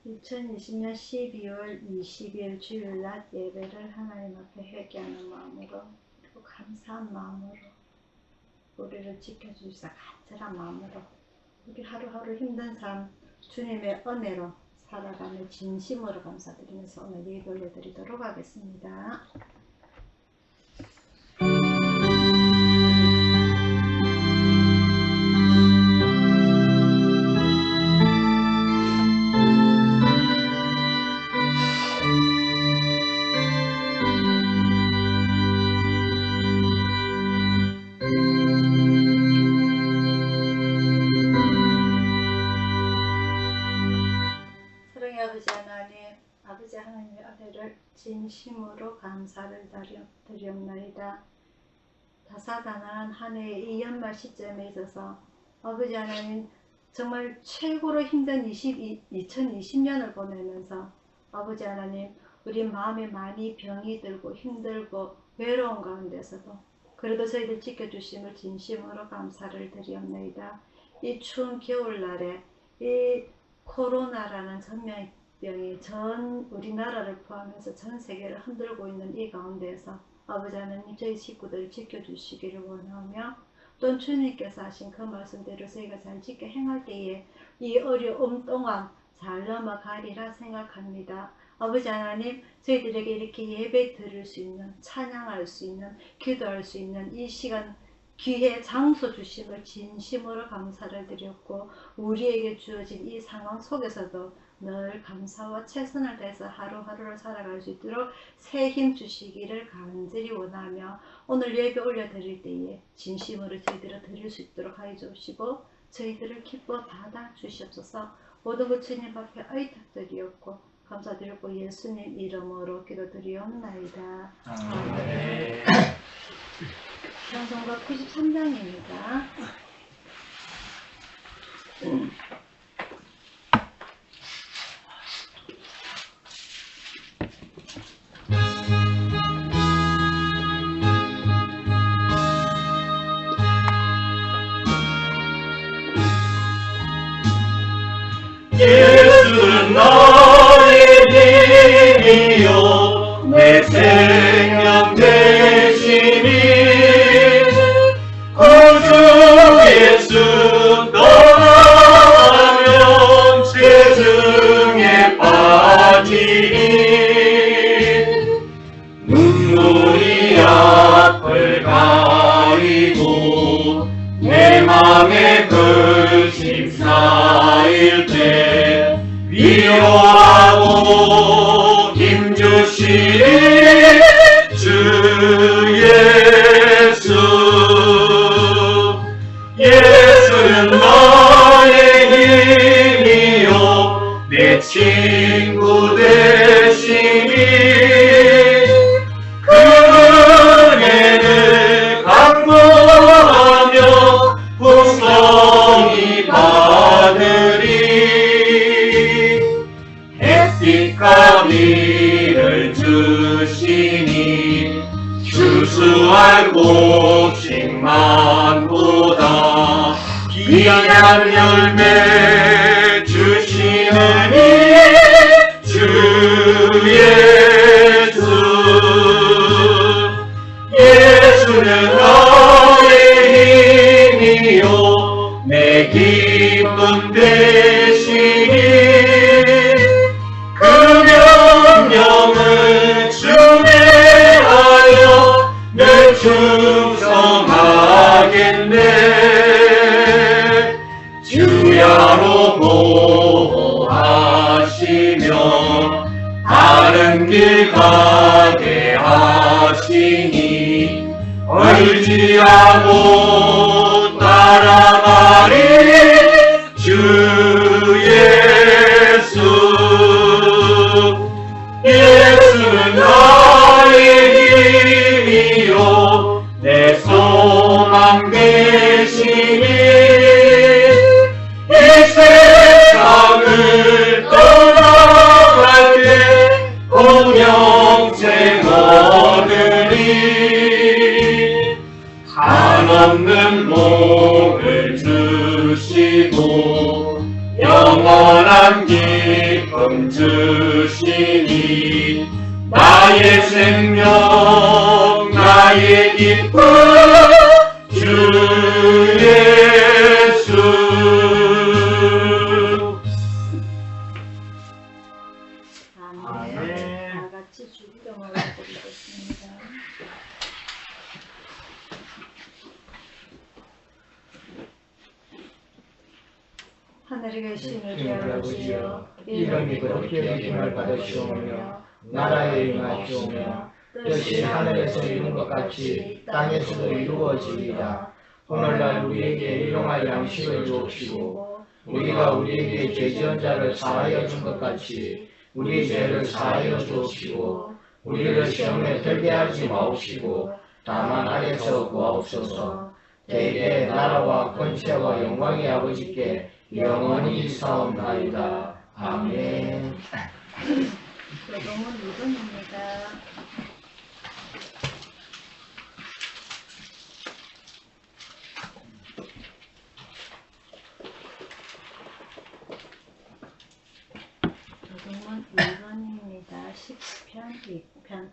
2020년 12월 20일 주일 낮 예배를 하나님 앞에 회개하는 마음으로 그리고 감사한 마음으로 우리를 지켜주시사 간절한 마음으로 우리 하루하루 힘든 삶 주님의 은혜로 살아가는 진심으로 감사드리면서 오늘 예배 올려드리도록 하겠습니다. 아버지 하나님의 은혜를 진심으로 감사를 드리옵나이다. 다사다난한 한 해의 이 연말 시점에 있어서 아버지 하나님 정말 최고로 힘든 2020년을 보내면서 아버지 하나님 우리 마음에 많이 병이 들고 힘들고 외로운 가운데서도 그래도 저희들 지켜주심을 진심으로 감사를 드리옵나이다. 이 추운 겨울날에 이 코로나라는 전염병이 전 우리나라를 포함해서 전 세계를 흔들고 있는 이 가운데에서 아버지 하나님 저희 식구들을 지켜주시기를 원하며 또 주님께서 하신 그 말씀대로 저희가 잘 지켜 행할 때에 이 어려움 동안 잘 넘어가리라 생각합니다. 아버지 하나님 저희들에게 이렇게 예배 드릴 수 있는 찬양할 수 있는 기도할 수 있는 이 시간 기회 장소 주심을 진심으로 감사를 드렸고 우리에게 주어진 이 상황 속에서도 늘 감사와 최선을 다해서 하루하루를 살아갈 수 있도록 새 힘 주시기를 간절히 원하며 오늘 예배 올려드릴 때에 진심으로 저희들을 드릴 수 있도록 하여 주시고 저희들을 기뻐 받아 주시옵소서. 모든 것 주님 앞에 의탁드리옵고 감사드렸고 예수님 이름으로 기도드리옵나이다. 아멘. 찬송가 93장입니다. 예수는 나의 힘이요 내 생명 되시니 구주 예수 떠나면 죄중에 빠지니 눈물이 앞을 가리고 내 맘에 근심 쌓일 때 위로하고 힘주시니 주 예수. 예수는 나의 힘이요 내 친구 되시니 그 은혜를 간구하며 풍성히 받으리. 햇빛가비를 주시니 추수할 곡식만보다 귀한 열매 주시느니 주 예수. 예수는 나의 힘이요 내 기쁨 되시니 그 명령을 준행하여 늘 충성하겠네. 주야로 보호하시며 바른 길 가게 하시니 의지하고 따라가리 주 예수. 예수는 나의 힘이요 내 소망 되시니 이 세상을 떠나갈 때 공영생 얻으리. 한없는 복을 주시고 영원한 기쁨 주시니 나의 생명 나의 기쁨 주 예수. 아멘. 다 같이 주기도문을 드리겠습니다. 하늘에 계신 우리 아버지여, 이름이 그렇게 여김을 받으시오며 나라에 임하시오며 뜻이 하늘에서 이룬 것 같이 땅에서도 이루어지이다. 오늘날 우리에게 일용할 양식을 주옵시고 우리가 우리에게 죄지은 자를 사하여 준 것 같이 우리 죄를 사하여 주옵시고 우리를 시험에 들게 하지 마옵시고 다만 악에서 구하옵소서. 대개 나라와 권세와 영광이 아버지께 영원히 있사옵나이다. 아멘. 교동은 2번입니다. 교동은 2번입니다. 10편, 2편.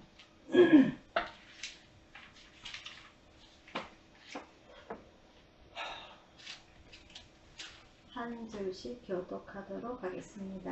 한 줄씩 교독하도록 하겠습니다.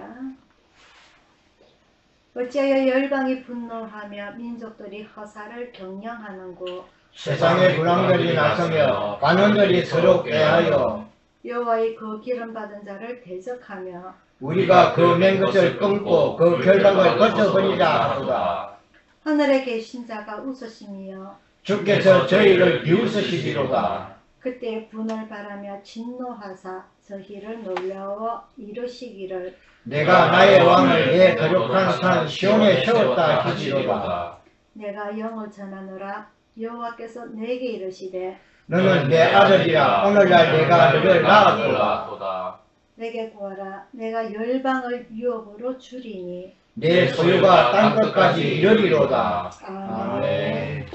어찌하여 열방이 분노하며 민족들이 허사를 경영하는고 세상의 군왕들이 나서며 관원들이 서로 꾀하여 여호와의 그 기름 받은 자를 대적하며 우리가 그 맹것을 끊고 그 결박을 거쳐버리라 하도다. 하늘에 계신 자가 웃으시며 주께서 저희를 비웃으시리로다. 그때 분을 바라며 진노하사 저희를 놀라워 이루시기를 내가 나의 왕을 내 거룩한 산 시온에 세웠다 하시리로다. 내가 영을 전하노라. 여호와께서 내게 이르시되 너는 내 아들이라. 오늘날 내가 너를 낳았도다. 내게 구하라. 내가 열방을 유업으로 주리니 내 소유가 땅끝까지 이르리로다. 아멘.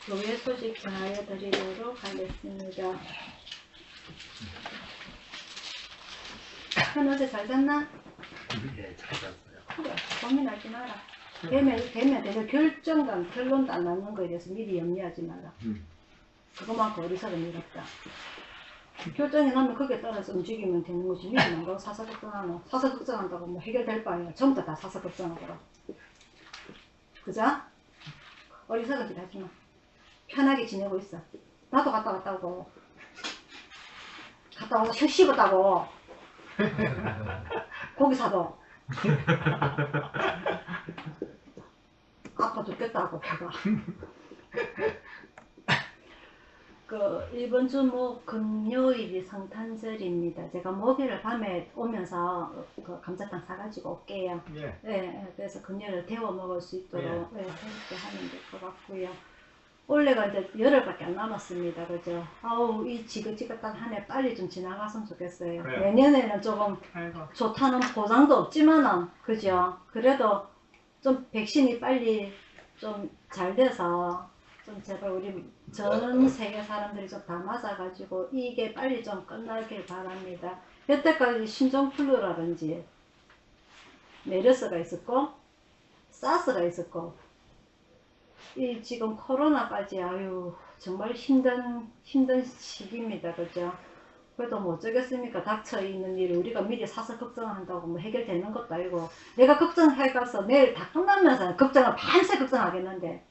교회 소식 전하여 드리도록 하겠습니다. 현 어제 잘 잤나? 네, 잘 잤어요. 그래, 고민하지 마라. 되면 되는 결정감, 결론도 안 나는 거에 대해서 미리 염려하지 마라. 그것만큼 어리석은 일 없다. 결정이 나면 거기에 따라서 움직이면 되는 거지. 미리 난다고 사사걱정하노. 사사걱정한다고 뭐 해결될 바에야 전부 다 사사걱정하더라. 그자? 어리석은 짓 하지 마. 편하게 지내고 있어. 나도 갔다 왔다고. 갔다 와서 씹었다고. 고기 사도. 아파 죽겠다고 배가. 이번 주 금요일이 성탄절입니다. 제가 목요일 밤에 오면서 감자탕 사가지고 올게요. 네, 그래서 금요일을 데워 먹을 수 있도록 그렇게 하면 될 것 같고요. 올해가 이제 열흘밖에 안 남았습니다. 그죠? 아우, 이 지긋지긋한 한 해 빨리 좀 지나갔으면 좋겠어요. 내년에는 조금 좋다는 보장도 없지만은, 그죠? 그래도 좀 백신이 빨리 좀 잘 돼서 좀 제발 우리 전 세계 사람들이 좀 다 맞아가지고 이게 빨리 좀 끝나길 바랍니다. 여태까지 신종플루라든지 메르스가 있었고 사스가 있었고 이 지금 코로나까지 아유 정말 힘든 시기입니다. 그죠? 그래도 뭐 어쩌겠습니까? 닥쳐있는 일을 우리가 미리 사서 걱정한다고 뭐 해결되는 것도 아니고 내가 걱정해가서 내일 다 끝나면서 걱정을 밤새 걱정하겠는데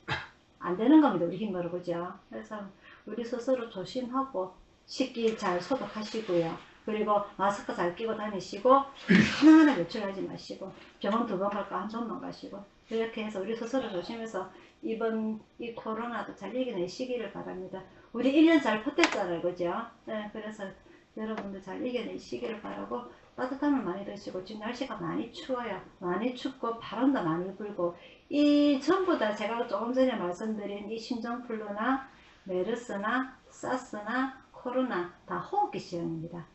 안 되는 겁니다. 우리 힘으로. 그죠? 그래서 우리 스스로 조심하고 식기 잘 소독하시고요. 그리고 마스크 잘 끼고 다니시고 하나하나 외출하지 마시고 병원 2번 갈까 1번만 가시고 이렇게 해서 우리 스스로 조심해서 이번 이 코로나도 잘 이겨내시기를 바랍니다. 우리 1년 잘 버텼잖아요. 그죠? 네, 그래서 여러분들 잘 이겨내시기를 바라고 따뜻함을 많이 드시고 지금 날씨가 많이 추워요. 많이 춥고 바람도 많이 불고 이 전부 다 제가 조금 전에 말씀드린 이 신종플루나 메르스나 사스나 코로나 다 호흡기 시험입니다.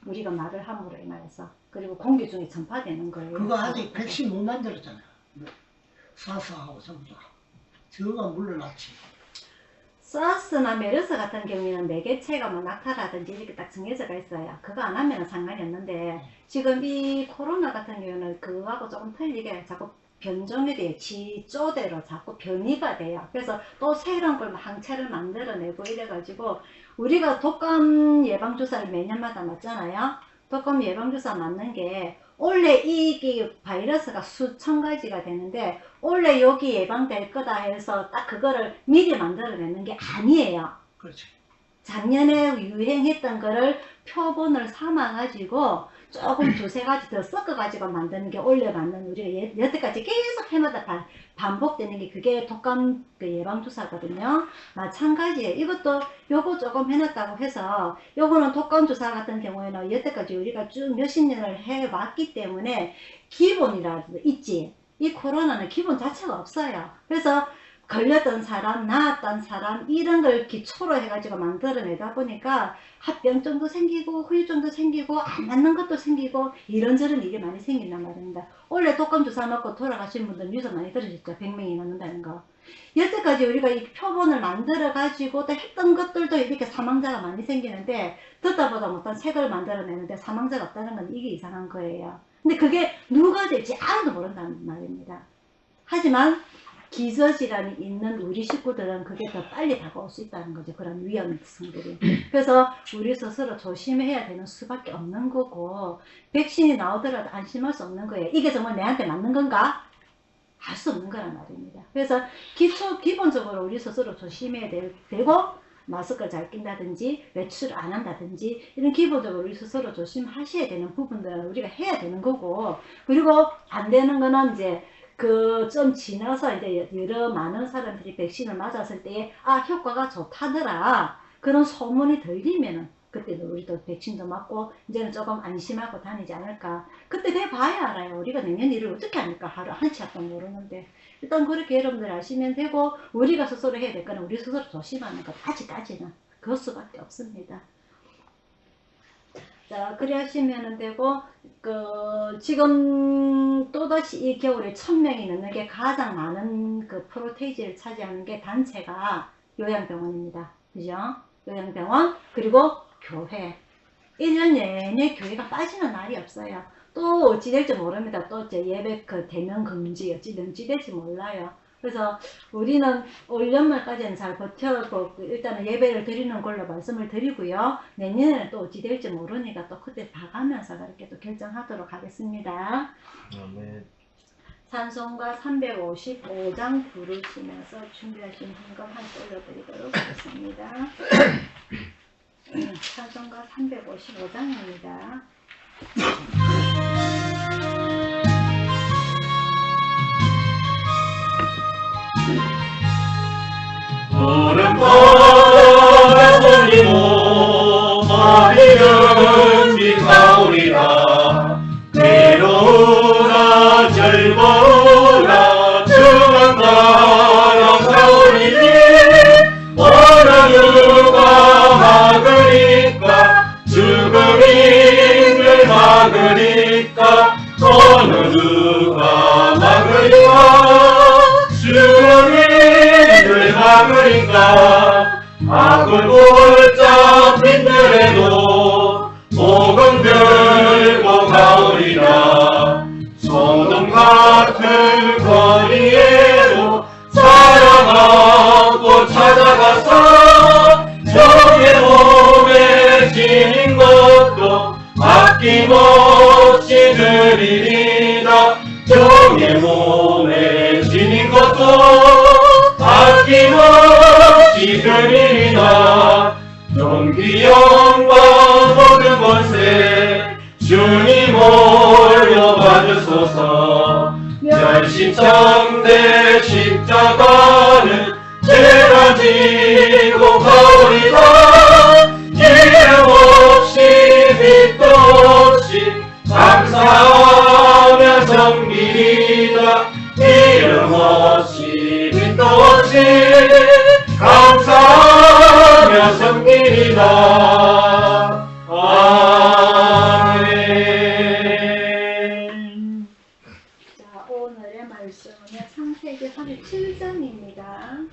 우리가 말을 함으로 인하여서 그리고 공기 중에 전파되는 거예요. 그거 아직 백신 못 만들었잖아요. 사스하고 전부 다. 저거가 물러났지. 사스나 메르스 같은 경우에는 매개체가 뭐 낙타라든지 이렇게 딱 정해져가 있어요. 그거 안 하면 상관이 없는데 지금 이 코로나 같은 경우는 그거하고 조금 틀리게 자꾸 변종이 돼요. 지조대로 자꾸 변이가 돼요. 그래서 또 새로운 걸 항체를 만들어내고 이래가지고 우리가 독감 예방주사를 매년마다 맞잖아요. 독감 예방주사 맞는 게 원래 이 바이러스가 수천 가지가 되는데 원래 여기 예방될 거다 해서 딱 그거를 미리 만들어내는 게 아니에요. 그렇지. 작년에 유행했던 거를 표본을 삼아 가지고 조금 두세 가지 더 섞어 가지고 만드는 게 원래 맞는 우리가 여태까지 계속 해마다 반복되는 게 그게 독감 예방주사거든요. 마찬가지예요. 이것도 요거 조금 해놨다고 해서 요거는 독감 주사 같은 경우에는 여태까지 우리가 쭉 몇십 년을 해왔기 때문에 기본이라도 있지. 이 코로나는 기본 자체가 없어요. 그래서 걸렸던 사람, 나았던 사람 이런 걸 기초로 해가지고 만들어내다 보니까 합병증도 생기고 후유증도 생기고 안 맞는 것도 생기고 이런저런 일이 많이 생긴단 말입니다. 원래 독감 주사 맞고 돌아가신 분들 뉴스 많이 들으셨죠? 100명이 넘는다는 거. 여태까지 우리가 이 표본을 만들어 가지고 또 했던 것들도 이렇게 사망자가 많이 생기는데 듣다 보다 못한 색을 만들어내는데 사망자가 없다는 건 이게 이상한 거예요. 근데 그게 누가 될지 아무도 모른다는 말입니다. 하지만 기저질환이 있는 우리 식구들은 그게 더 빨리 다가올 수 있다는 거죠. 그런 위험성들이. 그래서 우리 스스로 조심해야 되는 수밖에 없는 거고 백신이 나오더라도 안심할 수 없는 거예요. 이게 정말 내한테 맞는 건가? 알 수 없는 거란 말입니다. 그래서 기본적으로 우리 스스로 조심해야 되고 마스크를 잘 낀다든지 외출 안 한다든지 이런 기본적으로 우리 스스로 조심하셔야 되는 부분들은 우리가 해야 되는 거고 그리고 안 되는 거는 이제 좀 지나서 이제 여러 많은 사람들이 백신을 맞았을 때에 효과가 좋다더라 그런 소문이 들리면은 그때는 우리도 백신도 맞고 이제는 조금 안심하고 다니지 않을까. 그때 돼봐야 알아요. 우리가 내년 일을 어떻게 합니까? 하루 한치 앞도 모르는데 일단 그렇게 여러분들 아시면 되고 우리가 스스로 해야 될 거는 우리 스스로 조심하는 것 아직까지는 그럴 수밖에 없습니다. 자, 그래 하시면 되고, 지금 또다시 이 겨울에 1000명이 넘는 게 가장 많은 프로테이지를 차지하는 게 단체가 요양병원입니다. 그죠? 요양병원, 그리고 교회. 1년 내내 교회가 빠지는 날이 없어요. 또 어찌 될지 모릅니다. 또 이제 예배 대면 금지, 어찌 될지 몰라요. 그래서 우리는 올 연말까지는 잘 버텨고 일단은 예배를 드리는 걸로 말씀을 드리고요. 내년에는 또 어찌 될지 모르니까 또 그때 봐가면서 그렇게 또 결정하도록 하겠습니다. 찬송가 355장 부르시면서 준비하신 헌금 함께 올려드리도록 하겠습니다. 찬송가 355장입니다. 푸른보라 돌리고 어디든 비가오리라 괴로우나 즐거우나 주만나러 가오리니 어느 누가 막으리까 죽음인을 막으리까 어느 누가 막으리까 죽음인을 막으리까 악을 붙잡 빈들에도 복음 들고 가오리라 소돔 같은 거리에도 사랑하고 찾아가서 정의 몸에 지닌 것도 아낌없이 드리리라 정의 몸에 지닌 것도 아낌없이 드리리라 존귀 영광 모든 것에 주님 올려받으소서 멸심창대 십자가는 제가 지고 가오리다 이름 없이 빛도 없이 감사하며 섬기리다 이름 없이 빛도 없이 감사하며 섬기리다 아멘. 자, 오늘의 말씀은 창세기 37장입니다.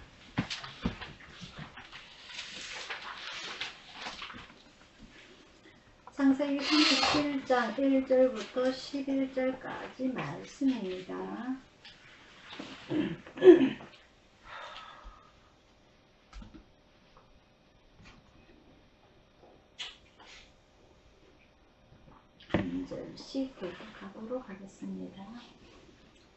창세기 37장 1절부터 11절까지 말씀입니다. 한 절씩 교독하도록 하겠습니다.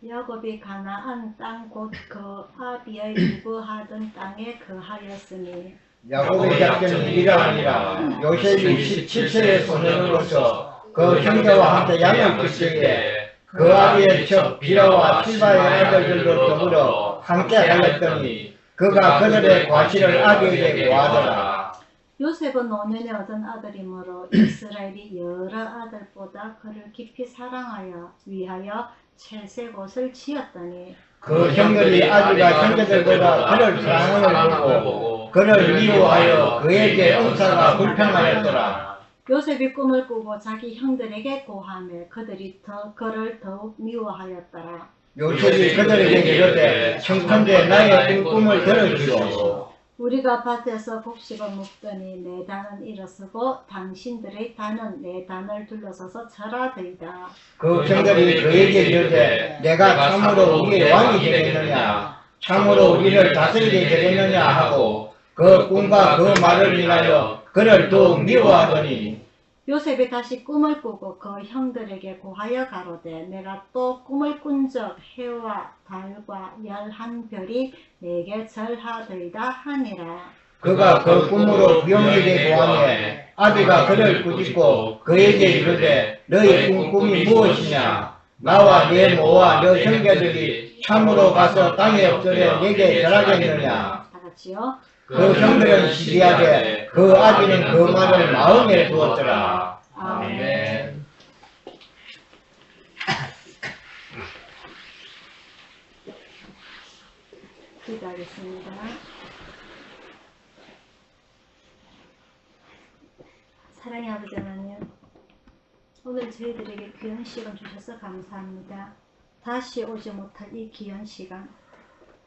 야곱이 가나안 땅 곧 그 아비의 유부하던 땅에 거하였으니 야곱의 작전은 이러하니라. 요셉이 17세의 소년으로서 그 형제와 함께 양을 칠 때에 그 아비의 첩 비라와 실바의 아들들도 더불어 함께 하였더니 그가 그들의 과실을 아비에게 고하더라. 요셉은 노년에 얻은 아들이므로 이스라엘이 여러 아들보다 그를 깊이 사랑하여 위하여 채색 옷을 지었더니 그 형들이 아비가 형제들보다 그를 사랑을 보고 그를 미워하여 그에게 은사가 불평하였더라. 요셉이 꿈을 꾸고 자기 형들에게 고하며 그들이 그를 더욱 미워하였더라. 요셉이 그들에게 이르되 청컨대 나의 꿈을 들어주소서. 우리가 밭에서 곡식을 먹더니 내 단은 일어서고 당신들의 단은 내 단을 둘러서서 절하더이다. 그 형들이 그에게 이르되 내가 참으로 우리의 왕이 되겠느냐 참으로 우리를 다스리게 되겠느냐 하고 그 꿈과 그 말을 인하여 그를 더욱 미워하더니 요셉이 다시 꿈을 꾸고 그 형들에게 고하여 가로되 내가 또 꿈을 꾼 적 해와 달과 11별이 내게 절하더이다 하니라. 그가 그 꿈으로 부형에게 고하며 아비가 그를 꾸짖고 그에게 이르되 너의 꿈이 무엇이냐 나와 내 모와 너 형제들이 참으로 가서 땅에 엎드려 내게 절하겠느냐. 다 같이요. 그 형들은 시기하되 그 아비는 그 말을 마음에 두었더라. 아멘. 기도하겠습니다. 사랑의 아버지 하나님, 오늘 저희들에게 귀한 시간 주셔서 감사합니다. 다시 오지 못할 이 귀한 시간,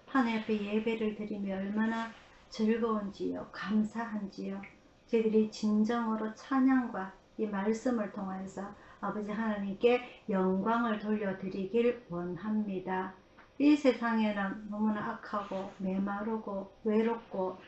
하나님 앞에 예배를 드리며 얼마나 즐거운지요, 감사한지요. 저희들이 진정으로 찬양과 이 말씀을 통해서 아버지 하나님께 영광을 돌려드리길 원합니다. 이 세상에는 너무나 악하고 메마르고 외롭고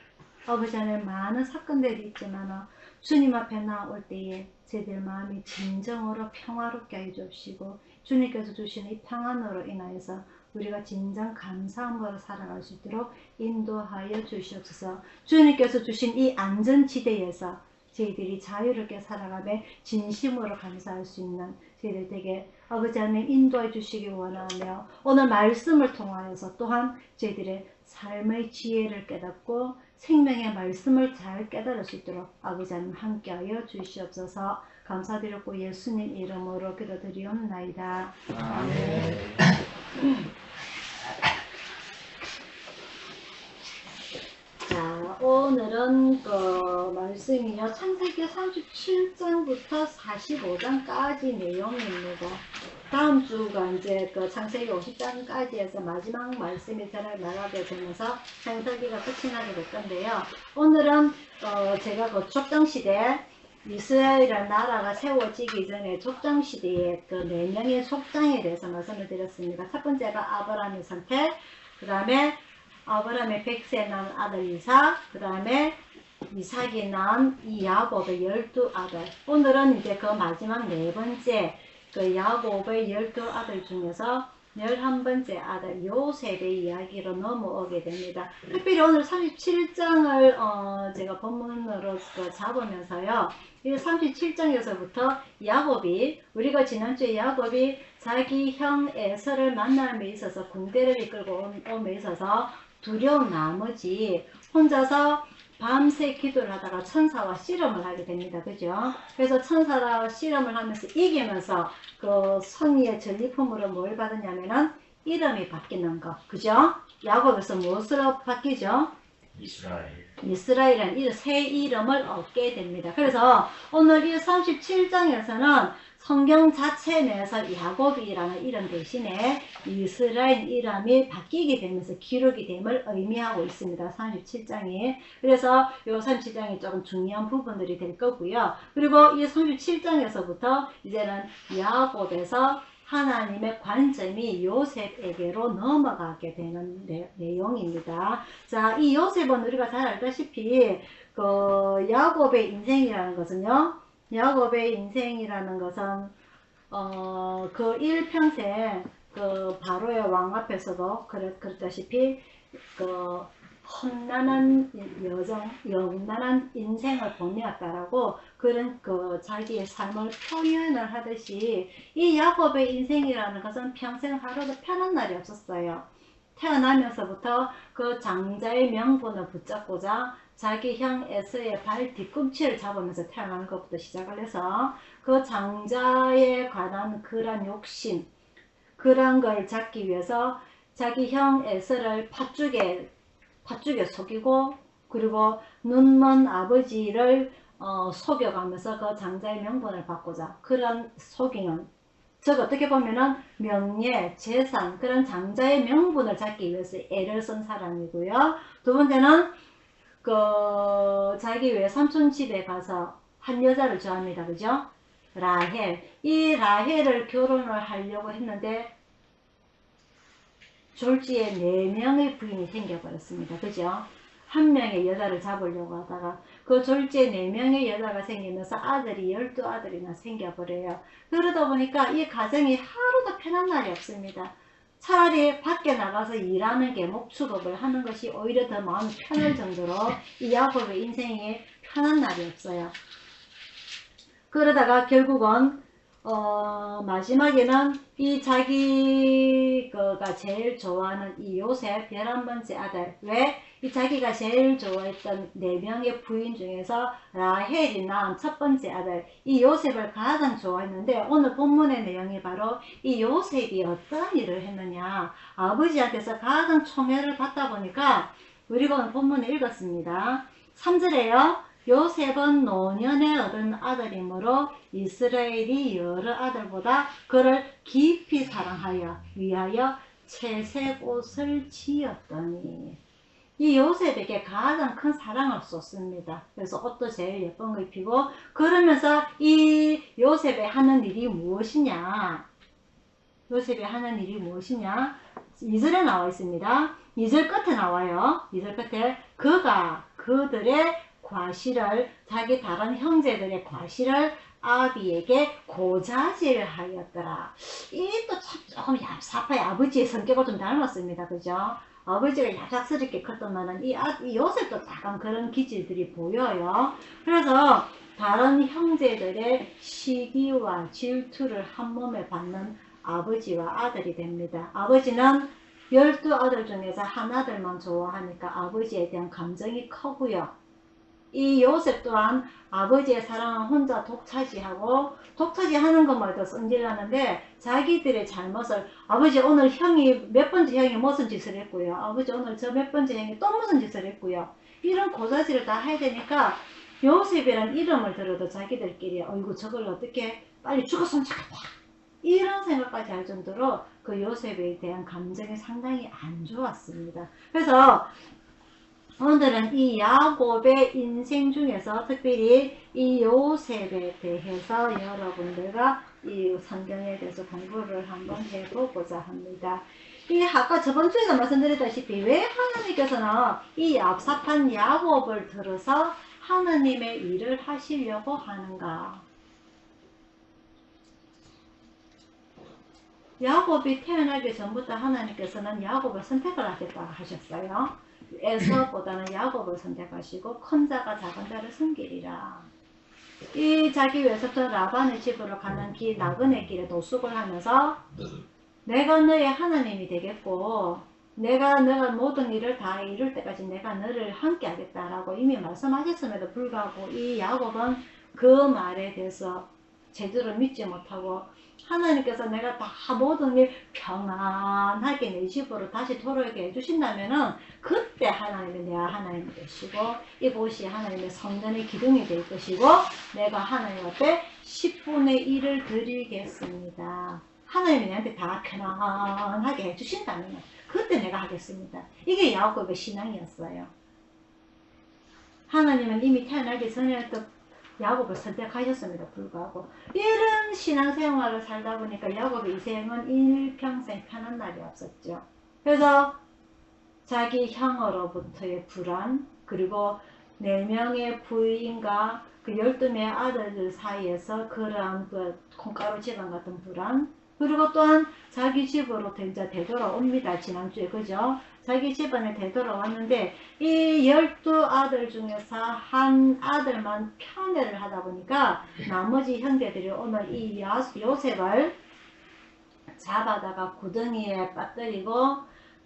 아버지 하나님 많은 사건들이 있지만 주님 앞에 나올 때에 저희들 마음이 진정으로 평화롭게 해주시고 주님께서 주시는 이 평안으로 인하여서 우리가 진정 감사함으로 살아갈 수 있도록 인도하여 주시옵소서. 주님께서 주신 이 안전지대에서 저희들이 자유롭게 살아가며 진심으로 감사할 수 있는 저희들 되게 아버지 하나님 인도해 주시기 원하며 오늘 말씀을 통하여서 또한 저희들의 삶의 지혜를 깨닫고 생명의 말씀을 잘 깨달을 수 있도록 아버지 하나님 함께하여 주시옵소서. 감사드렸고 예수님 이름으로 기도드리옵나이다. 아멘. 자, 오늘은 그 말씀이요 창세기 37장부터 45장까지 내용입니다. 다음 주가 이제 그 창세기 50장까지 해서 마지막 말씀이 전해 나가게 되면서 창세기가 끝이 나게 될 건데요. 오늘은 제가 그 족장시대 이스라엘이라는 나라가 세워지기 전에 족장시대의 그 4명의 족장에 대해서 말씀을 드렸습니다. 첫 번째가 아브라함의 선택, 그 다음에 아브라함의 100세 난 아들 이삭, 그 다음에 이삭이 낳은 이 야곱의 12아들. 오늘은 이제 그 마지막 4번째 그 야곱의 12아들 중에서 11번째 아들 요셉의 이야기로 넘어오게 됩니다. 특별히 오늘 37장을 제가 본문으로 잡으면서요. 이 37장에서부터 야곱이 우리가 지난주에 야곱이 자기 형 에서를 만남에 있어서 군대를 이끌고 옴에 있어서 두려운 나머지 혼자서 밤새 기도를 하다가 천사와 씨름을 하게 됩니다. 그죠? 그래서 천사와 씨름을 하면서 이기면서 그 승리의 전리품으로 뭘 받았냐면은 이름이 바뀌는 거. 그죠? 야곱에서 무엇으로 바뀌죠? 이스라엘이라는 새 이름을 얻게 됩니다. 그래서 오늘 이 37장에서는 성경 자체 내에서 야곱이라는 이름 대신에 이스라엘 이름이 바뀌게 되면서 기록이 됨을 의미하고 있습니다. 37장이. 그래서 이 37장이 조금 중요한 부분들이 될 거고요. 그리고 이 37장에서부터 이제는 야곱에서 하나님의 관점이 요셉에게로 넘어가게 되는 내용입니다. 자, 이 요셉은 우리가 잘 알다시피 그 야곱의 인생이라는 것은요. 야곱의 인생이라는 것은 그 일평생 그 바로의 왕 앞에서도 그랬다시피 그 험난한 영난한 인생을 보내었다라고 그런 그 자기의 삶을 표현을 하듯이 이 야곱의 인생이라는 것은 평생 하루도 편한 날이 없었어요. 태어나면서부터 그 장자의 명분을 붙잡고자 자기 형 에서의 발 뒤꿈치를 잡으면서 태어나는 것부터 시작을 해서 그 장자에 관한 그런 욕심, 그런 걸 잡기 위해서 자기 형 에서를 팥죽에 속이고 그리고 눈먼 아버지를 속여가면서 그 장자의 명분을 받고자 그런 속이는, 즉 어떻게 보면은 명예, 재산, 그런 장자의 명분을 잡기 위해서 애를 쓴 사람이고요. 두 번째는 그 자기 외삼촌 집에 가서 한 여자를 좋아합니다. 그죠? 라헬. 이 라헬을 결혼을 하려고 했는데 졸지에 4명의 부인이 생겨버렸습니다. 그죠? 한 명의 여자를 잡으려고 하다가 그 졸지에 4명의 여자가 생기면서 아들이 12아들이나 생겨버려요. 그러다 보니까 이 가정이 하루도 편한 날이 없습니다. 차라리 밖에 나가서 일하는 게 목축업을 하는 것이 오히려 더 마음이 편할 정도로 이 야곱의 인생이 편한 날이 없어요. 그러다가 결국은 마지막에는 이 자기가 제일 좋아하는 이 요셉 11번째 아들, 왜? 이 자기가 제일 좋아했던 4명의 부인 중에서 라헬이 낳은 첫 번째 아들, 이 요셉을 가장 좋아했는데 오늘 본문의 내용이 바로 이 요셉이 어떤 일을 했느냐, 아버지한테서 가장 총애를 받다 보니까 우리가 오늘 본문에 읽었습니다. 3절에요. 요셉은 노년에 얻은 아들이므로 이스라엘이 여러 아들보다 그를 깊이 사랑하여 위하여 채색 옷을 지었더니, 이 요셉에게 가장 큰 사랑을 쏟습니다. 그래서 옷도 제일 예쁜 거 입히고, 그러면서 이 요셉이 하는 일이 무엇이냐, 요셉이 하는 일이 무엇이냐, 2절에 나와 있습니다. 2절 끝에 나와요. 2절 끝에 그가 그들의 과실을, 자기 다른 형제들의 과실을 아비에게 고자질 하였더라. 이 또 참 조금 얍삽하게 아버지의 성격을 좀 닮았습니다. 그죠? 아버지가 얍삽스럽게 컸더만은 이 요셉도 약간 그런 기질들이 보여요. 그래서 다른 형제들의 시기와 질투를 한 몸에 받는 아버지와 아들이 됩니다. 아버지는 12아들 중에서 하나들만 좋아하니까 아버지에 대한 감정이 크고요. 이 요셉 또한 아버지의 사랑을 혼자 독차지하고, 독차지하는 것마다 성질나는데 자기들의 잘못을, 아버지 오늘 형이 몇 번째 형이 무슨 짓을 했고요, 아버지 오늘 저 몇 번째 형이 또 무슨 짓을 했고요, 이런 고자질을 다 해야 되니까 요셉이란 이름을 들어도 자기들끼리 어이구 저걸 어떻게 빨리 죽었으면 좋겠다 이런 생각까지 할 정도로 그 요셉에 대한 감정이 상당히 안 좋았습니다. 그래서 오늘은 이 야곱의 인생 중에서 특별히 이 요셉에 대해서 여러분들과 이 성경에 대해서 공부를 한번 해보고자 합니다. 이 아까 저번 주에도 말씀드렸다시피 왜 하나님께서는 이 얍삽한 야곱을 들어서 하나님의 일을 하시려고 하는가? 야곱이 태어나기 전부터 하나님께서는 야곱을 선택을 하겠다고 하셨어요. 에서보다는 야곱을 선택하시고 큰 자가 작은 자를 섬기리라. 이 자기 외섭던 라반의 집으로 가는 길, 나그네 길에 노숙을 하면서 내가 너의 하나님이 되겠고 내가 모든 일을 다 이룰 때까지 내가 너를 함께 하겠다라고 이미 말씀하셨음에도 불구하고 이 야곱은 그 말에 대해서 제대로 믿지 못하고 하나님께서 내가 다 모든 일 평안하게 내 집으로 다시 돌아오게 해주신다면은 그때 하나님이 내 하나님이 되시고 이곳이 하나님의 성전의 기둥이 될 것이고 내가 하나님 앞에 10분의 1을 드리겠습니다. 하나님이 내한테 다 편안하게 해주신다면 그때 내가 하겠습니다. 이게 야곱의 신앙이었어요. 하나님은 이미 태어나기 전에 또 야곱을 선택하셨음에도 불구하고 이런 신앙생활을 살다 보니까 야곱의 인생은 일평생 편한 날이 없었죠. 그래서 자기 형으로부터의 불안, 그리고 4명의 부인과 그 12명의 아들들 사이에서 그러한 그 콩가루 집안 같은 불안, 그리고 또한 자기 집으로 이제 되돌아옵니다. 지난주에 그죠? 자기 집안에 되돌아왔는데 이 12아들 중에서 한 아들만 편애를 하다 보니까 나머지 형제들이 오늘 이 요셉을 잡아다가 구덩이에 빠뜨리고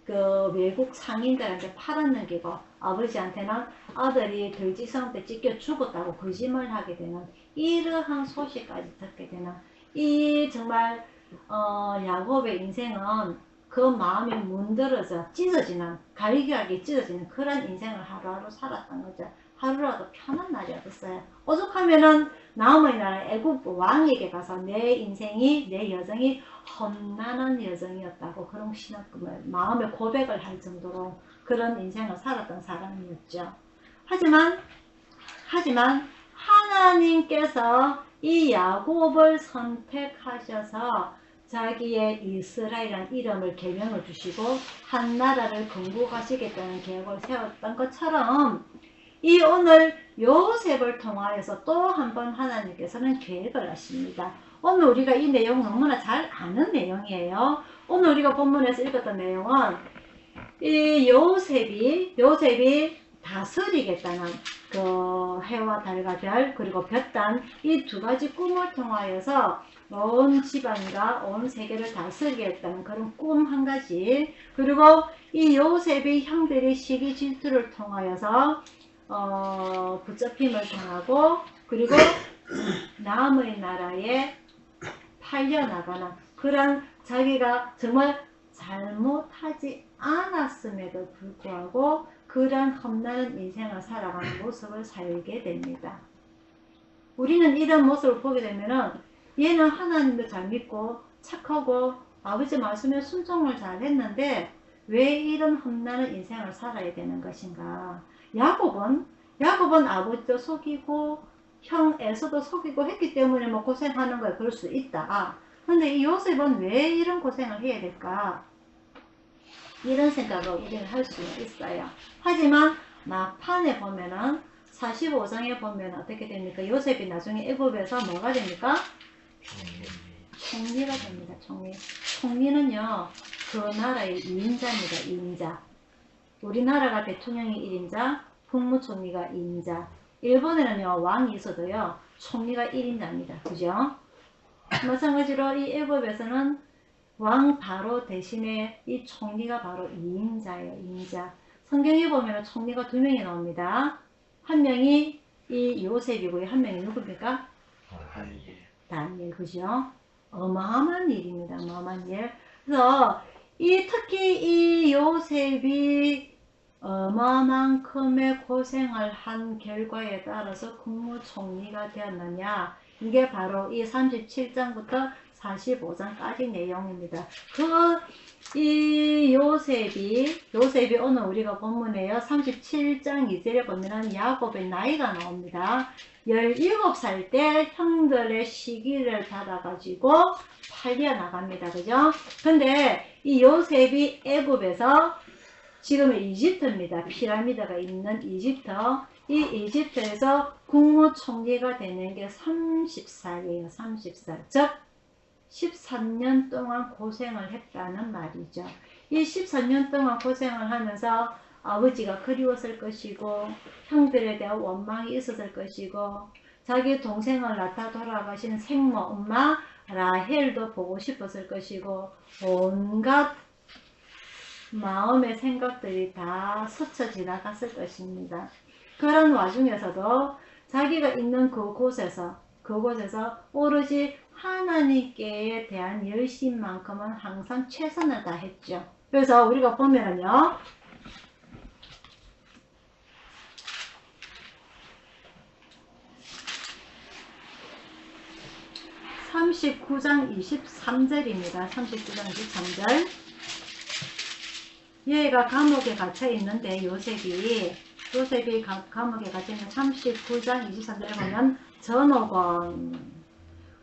그 외국 상인들한테 팔아넘기고 아버지한테는 아들이 들지성 때 찢겨 죽었다고 거짓말을 하게 되는 이러한 소식까지 듣게 되는 이 정말 야곱의 인생은 그 마음이 문드러져 찢어지는 갈기하게 찢어지는 그런 인생을 하루하루 살았던 거죠. 하루라도 편한 날이 없었어요. 오죽하면은 나오미의 나라 애굽 왕에게 가서 내 인생이 내 여정이 험난한 여정이었다고 그런 신앙 마음의 고백을 할 정도로 그런 인생을 살았던 사람이었죠. 하지만 하나님께서 이 야곱을 선택하셔서 자기의 이스라엘이라는 이름을 계명을 주시고 한 나라를 건국하시겠다는 계획을 세웠던 것처럼 이 오늘 요셉을 통하여서 또 한 번 하나님께서는 계획을 하십니다. 오늘 우리가 이 내용 너무나 잘 아는 내용이에요. 오늘 우리가 본문에서 읽었던 내용은 이 요셉이 다스리겠다는 그 해와 달과 별 그리고 볕단 이 두 가지 꿈을 통하여서 온 집안과 온 세계를 다스리겠다는 그런 꿈 한 가지, 그리고 이 요셉의 형들의 시기 질투를 통하여서 붙잡힘을 당하고 그리고 남의 나라에 팔려나가는 그런 자기가 정말 잘못하지 않았음에도 불구하고 그런 험난한 인생을 살아가는 모습을 살게 됩니다. 우리는 이런 모습을 보게 되면은 얘는 하나님도 잘 믿고 착하고 아버지 말씀에 순종을 잘 했는데 왜 이런 험난한 인생을 살아야 되는 것인가? 야곱은 아버지도 속이고 형 에서도 속이고 했기 때문에 뭐 고생하는 거야. 그럴 수 있다. 근데 이 요셉은 왜 이런 고생을 해야 될까? 이런 생각을 우리는 할 수 있어요. 하지만 막판에 보면은 45장에 보면 어떻게 됩니까? 요셉이 나중에 애굽에서 뭐가 됩니까? 총리가 됩니다. 총리는요 그 나라의 2인자입니다. 2인자. 우리나라가 대통령이 1인자, 국무총리가 2인자. 일본에는요 왕이 있어도요 총리가 1인자입니다. 그죠? 마찬가지로 이 애굽에서는 왕 바로 대신에 이 총리가 바로 2인자예요. 2인자. 성경에 보면 총리가 2명이 나옵니다. 한 명이 이 요셉이고요. 한 명이 누굽니까? 다니엘. 그죠? 어마어마한 일입니다. 어마어마한 일. 그래서 특히 이 요셉이 어마어만큼의 고생을 한 결과에 따라서 국무총리가 되었느냐, 이게 바로 이 37장부터 45장까지 내용입니다. 이 요셉이 오늘 우리가 본문에요 37장 2절에 보면은 야곱의 나이가 나옵니다. 17살 때 형들의 시기를 받아가지고 팔려나갑니다. 그죠? 근데 이 요셉이 애굽에서 지금은 이집트입니다. 피라미드가 있는 이집트. 이 이집트에서 국무총리가 되는 게 30살이에요. 30살. 즉 13년 동안 고생을 했다는 말이죠. 이 13년 동안 고생을 하면서 아버지가 그리웠을 것이고 형들에 대한 원망이 있었을 것이고 자기 동생을 낳다 돌아가신 생모 엄마 라헬도 보고 싶었을 것이고 온갖 마음의 생각들이 다 스쳐 지나갔을 것입니다. 그런 와중에서도 자기가 있는 그곳에서 그곳에서 오로지 하나님께 대한 열심만큼은 항상 최선을 다했죠. 그래서 우리가 보면은요, 39장 23절입니다. 39장 23절. 얘가 감옥에 갇혀 있는데 요셉이 감옥에 갇혀 있는 39장 23절에 보면 전옥은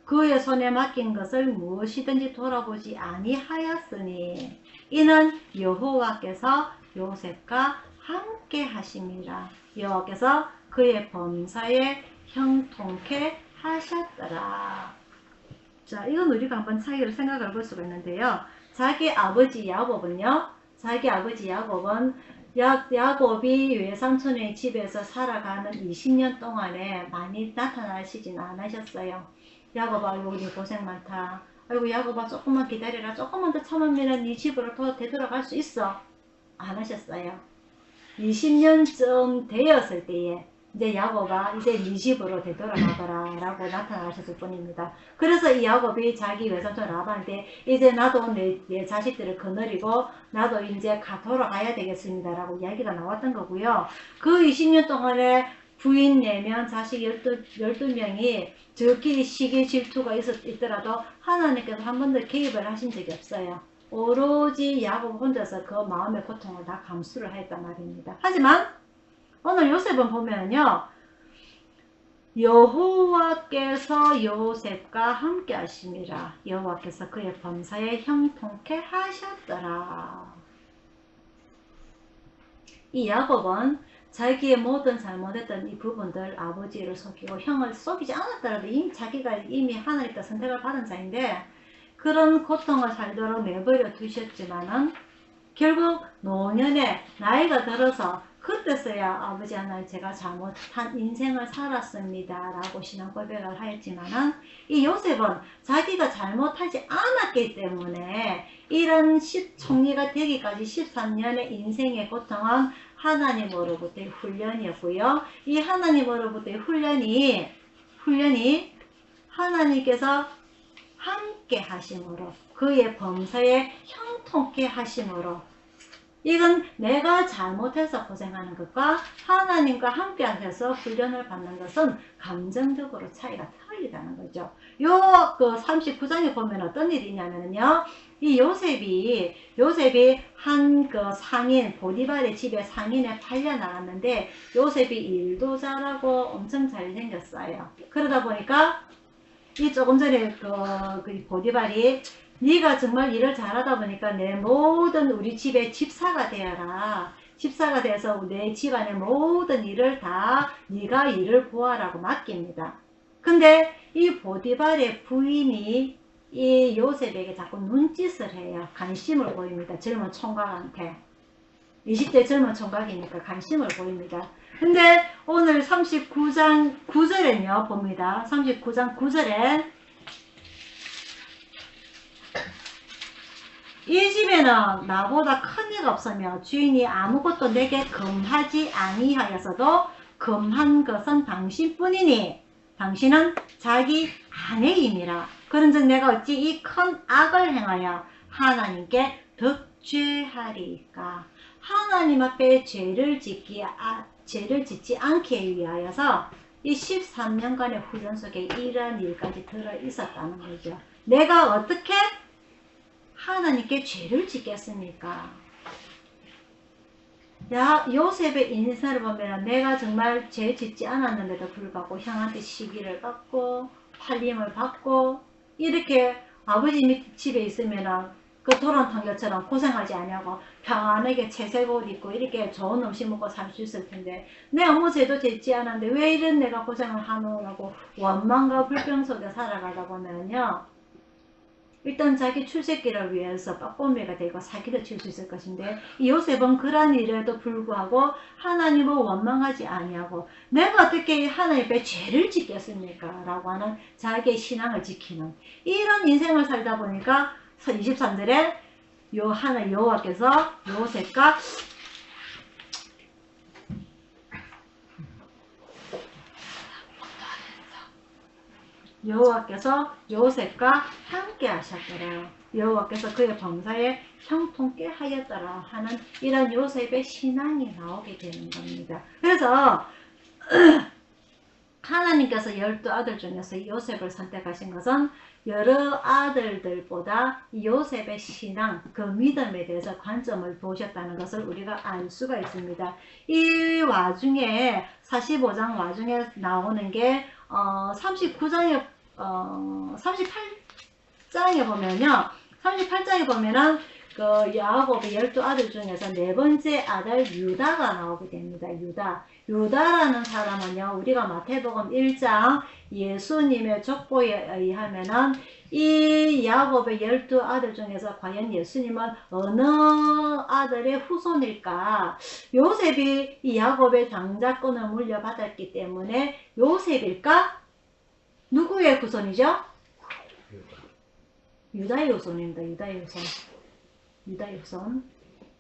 그의 손에 맡긴 것을 무엇이든지 돌아보지 아니하였으니 이는 여호와께서 요셉과 함께 하심이라. 여호와께서 그의 범사에 형통케 하셨더라. 자, 이건 우리가 한번 차이를 생각해 볼 수가 있는데요. 자기 아버지 야곱은 야곱이 외삼촌의 집에서 살아가는 20년 동안에 많이 나타나시진 않으셨어요. 야곱아, 우리 고생 많다. 아이고, 야곱아, 조금만 기다려라. 조금만 더 참으면 네 집으로 되돌아갈 수 있어. 안 하셨어요. 20년쯤 되었을 때에 이제 야곱아, 이제 네 집으로 되돌아가거라 라고 나타나셨을 뿐입니다. 그래서 이 야곱이 자기 외삼촌 라반한테 이제 나도 내 자식들을 거느리고 나도 이제 돌아가야 되겠습니다 라고 이야기가 나왔던 거고요. 그 20년 동안에 부인 4명, 자식 12명이 저끼리 시기 질투가 있더라도 하나님께서 한 번도 개입을 하신 적이 없어요. 오로지 야곱 혼자서 그 마음의 고통을 다 감수를 했단 말입니다. 하지만 오늘 요셉은 보면요, 여호와께서 요셉과 함께 하심이라. 여호와께서 그의 범사에 형통케 하셨더라. 이 야곱은 자기의 모든 잘못했던 이 부분들, 아버지를 속이고 형을 속이지 않았더라도 자기가 이미 하나님께 선택을 받은 자인데 그런 고통을 살도록 내버려 두셨지만은 결국 노년에 나이가 들어서 그때서야 아버지 하나님 제가 잘못한 인생을 살았습니다 라고 신앙 고백을 하였지만은 이 요셉은 자기가 잘못하지 않았기 때문에 이런 총리가 되기까지 13년의 인생의 고통은 하나님으로부터의 훈련이었고요. 이 하나님으로부터의 훈련이 하나님께서 함께 하심으로 그의 범사에 형통케 하심으로 이건 내가 잘못해서 고생하는 것과 하나님과 함께 하셔서 훈련을 받는 것은 감정적으로 차이가 틀리다는 거죠. 그 39장에 보면 어떤 일이 있냐면요. 이 요셉이 한 그 상인, 보디발의 집에 상인에 팔려 나갔는데 요셉이 일도 잘하고 엄청 잘생겼어요. 그러다 보니까 이 조금 전에 그 보디발이 네가 정말 일을 잘하다 보니까 내 모든 우리 집의 집사가 되어라. 집사가 돼서 내 집안의 모든 일을 다 네가 일을 보아라고 맡깁니다. 근데 이 보디발의 부인이 이 요셉에게 자꾸 눈짓을 해요. 관심을 보입니다. 젊은 총각한테. 20대 젊은 총각이니까 관심을 보입니다. 근데 오늘 39장 9절에요 봅니다. 39장 9절에 이 집에는 나보다 큰 이가 없으며 주인이 아무것도 내게 금하지 아니하였어도 금한 것은 당신뿐이니 당신은 자기 아내임이라. 그런즉 내가 어찌 이 큰 악을 행하여 하나님께 덕죄하리까. 하나님 앞에 죄를 짓지 않게 위하여서 이 13년간의 훈련 속에 이러한 일까지 들어 있었다는 거죠. 내가 어떻게 하나님께 죄를 짓겠습니까? 요셉의 인생을 보면 내가 정말 죄 짓지 않았는데도 불구하고 형한테 시기를 받고 팔림을 받고 이렇게 아버지 집에 있으면 그 도란탕교처럼 고생하지 않냐고 평안하게 채색 옷 입고 이렇게 좋은 음식 먹고 살 수 있을 텐데 내가 아무 죄도 짓지 않았는데 왜 이런 내가 고생을 하노라고 원망과 불평 속에 살아가다 보면요, 일단 자기 출세기를 위해서 빠꼼이가 되고 사기를 칠 수 있을 것인데 이 요셉은 그러한 일에도 불구하고 하나님을 원망하지 아니하고 내가 어떻게 하나님 앞에 죄를 짓겠습니까? 라고 하는 자기의 신앙을 지키는 이런 인생을 살다 보니까 23절에 여호와께서 요셉과 여호와께서 요셉과 함께 하셨더라. 여호와께서 그의 범사에 형통케 하였더라 하는 이런 요셉의 신앙이 나오게 되는 겁니다. 그래서 하나님께서 12아들 중에서 요셉을 선택하신 것은 여러 아들들보다 요셉의 신앙, 그 믿음에 대해서 관점을 보셨다는 것을 우리가 알 수가 있습니다. 이 와중에 45장 와중에 나오는 게 38장에 보면요. 38장에 보면은 그 야곱의 12아들 중에서 네 번째 아들 유다가 나오게 됩니다. 유다라는 사람은요, 우리가 마태복음 1장 예수님의 족보에 의하면은 이 야곱의 12아들 중에서 과연 예수님은 어느 아들의 후손일까? 요셉이 이 야곱의 장자권을 물려받았기 때문에 요셉일까? 누구의 후손이죠? 유다의 후손입니다. 유다의 후손.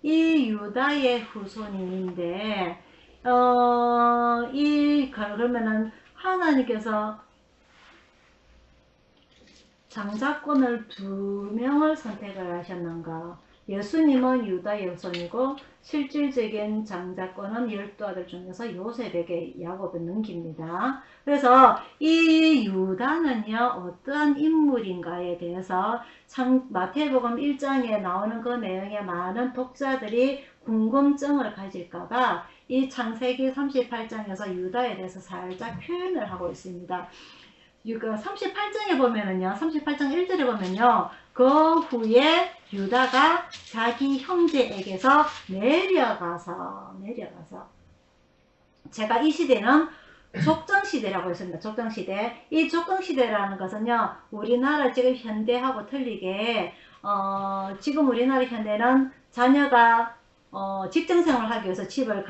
이 유다의 후손인데, 그러면은 하나님께서 장자권을 2명을 선택을 하셨는가? 예수님은 유다의 후손이고 실질적인 장자권은 12아들 중에서 요셉에게 야곱을 넘깁니다. 그래서 이 유다는요, 어떠한 인물인가에 대해서 마태복음 1장에 나오는 그 내용에 많은 독자들이 궁금증을 가질까봐 이 창세기 38장에서 유다에 대해서 살짝 표현을 하고 있습니다. 38장에 보면은요, 38장 1절에 보면요, 그 후에 유다가 자기 형제에게서 내려가서 제가 이 시대는 족장시대라고 했습니다. 족장시대. 이 족장시대라는 것은요, 우리나라 지금 현대하고 틀리게 지금 우리나라 현대는 자녀가 직장생활을 하기 위해서 집을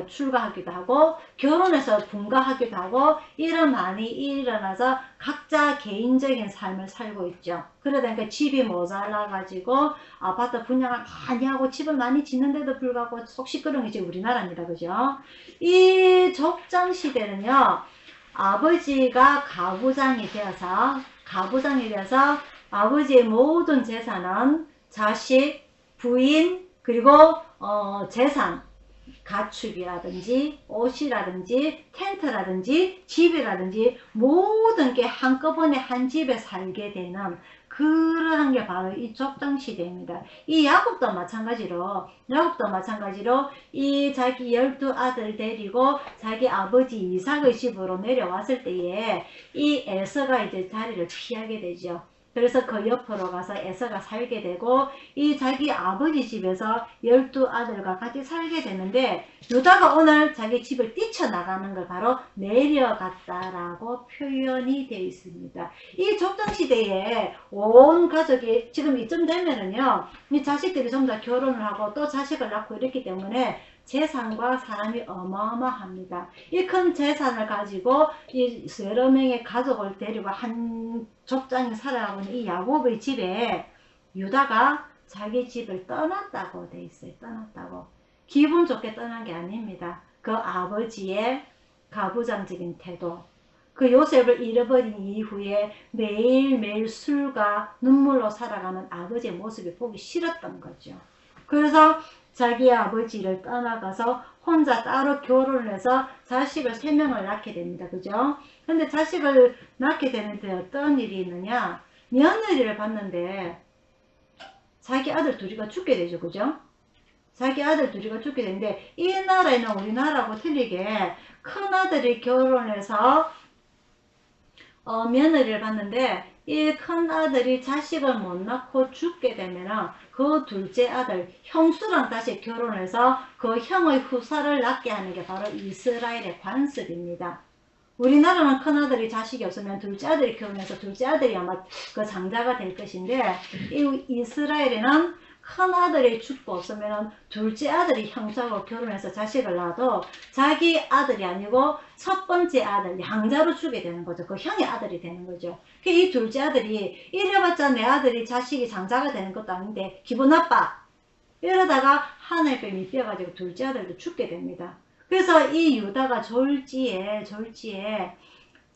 출가하기도 하고 결혼해서 분가하기도 하고 이런 많이 일어나서 각자 개인적인 삶을 살고 있죠. 그러다 보니까 집이 모자라 가지고 아파트 분양을 많이 하고 집을 많이 짓는데도 불구하고 속 시끄러운 게 지금 우리나라입니다. 그죠? 이 족장 시대는요, 아버지가 가부장이 되어서 아버지의 모든 재산은 자식, 부인, 그리고 재산, 가축이라든지 옷이라든지 텐트라든지 집이라든지 모든 게 한꺼번에 한 집에 살게 되는 그러한 게 바로 이 족장시대입니다. 이 야곱도 마찬가지로 이 자기 12아들 데리고 자기 아버지 이삭의 집으로 내려왔을 때에 이 에서가 이제 자리를 피하게 되죠. 그래서 그 옆으로 가서 에서가 살게 되고 이 자기 아버지 집에서 12아들과 같이 살게 되는데 유다가 오늘 자기 집을 뛰쳐나가는 걸 바로 내려갔다라고 표현이 되어 있습니다. 이 족장시대에 온 가족이 지금 이쯤 되면은요, 이 자식들이 전부 다 결혼을 하고 또 자식을 낳고 이랬기 때문에 재산과 사람이 어마어마합니다. 이 큰 재산을 가지고 이 여러 명의 가족을 데리고 한 족장이 살아가고 있는 이 야곱의 집에 유다가 자기 집을 떠났다고 돼 있어요. 떠났다고. 기분 좋게 떠난 게 아닙니다. 그 아버지의 가부장적인 태도, 그 요셉을 잃어버린 이후에 매일매일 술과 눈물로 살아가는 아버지의 모습이 보기 싫었던 거죠. 그래서 자기 아버지를 떠나가서 혼자 따로 결혼을 해서 자식을 3명을 낳게 됩니다. 그죠? 근데 자식을 낳게 되는데 어떤 일이 있느냐? 며느리를 봤는데 자기 아들 둘이가 죽게 되죠. 그죠? 자기 아들 둘이가 죽게 되는데 이 나라에는 우리나라하고 틀리게 큰 아들이 결혼해서 며느리를 봤는데 이 큰 아들이 자식을 못 낳고 죽게 되면 그 둘째 아들 형수랑 다시 결혼해서 그 형의 후사를 낳게 하는 게 바로 이스라엘의 관습입니다. 우리나라는 큰 아들이 자식이 없으면 둘째 아들이 결혼해서 둘째 아들이 아마 그 장자가 될 것인데 이 이스라엘에는 큰 아들이 죽고 없으면 둘째 아들이 형수하고 결혼해서 자식을 낳아도 자기 아들이 아니고 첫 번째 아들 양자로 주게 되는 거죠. 그 형의 아들이 되는 거죠. 이 둘째 아들이 이래봤자 내 아들이 자식이 장자가 되는 것도 아닌데 기분 나빠. 이러다가 하늘뱀이 뛰어가지고 둘째 아들도 죽게 됩니다. 그래서 이 유다가 졸지에